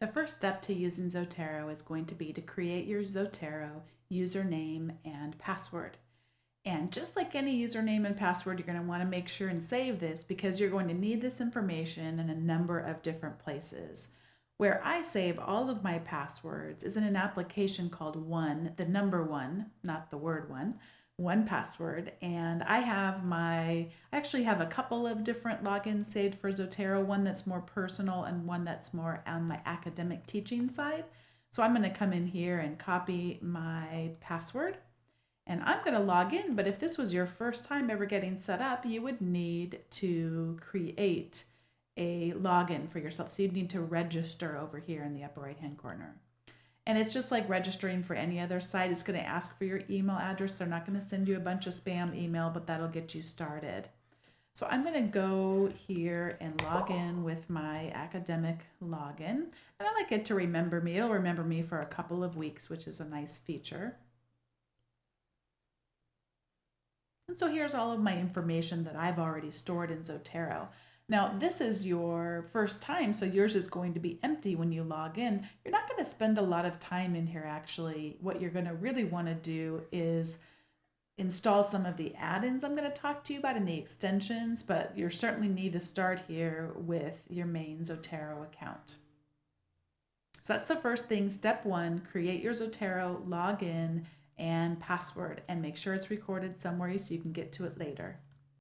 The first step to using Zotero is going to be to create your Zotero username and password. And just like any username and password, you're going to want to make sure and save this because you're going to need this information in a number of different places. Where I save all of my passwords is in an application called One, the number one, not the word one password. And I actually have a couple of different logins saved for Zotero, one that's more personal and one that's more on my academic teaching side. So I'm going to come in here and copy my password and I'm going to log in. But if this was your first time ever getting set up, you would need to create a login for yourself. So you'd need to register over here in the upper right hand corner. And it's just like registering for any other site. It's going to ask for your email address. They're not going to send you a bunch of spam email, but that'll get you started. So I'm going to go here and log in with my academic login. And I like it to remember me. It'll remember me for a couple of weeks, which is a nice feature. And so here's all of my information that I've already stored in Zotero. Now, this is your first time, so yours is going to be empty when you log in. You're not going to spend a lot of time in here, actually. What you're going to really want to do is install some of the add-ins I'm going to talk to you about in the extensions, but you certainly need to start here with your main Zotero account. So that's the first thing. Step one, create your Zotero login and password and make sure it's recorded somewhere so you can get to it later.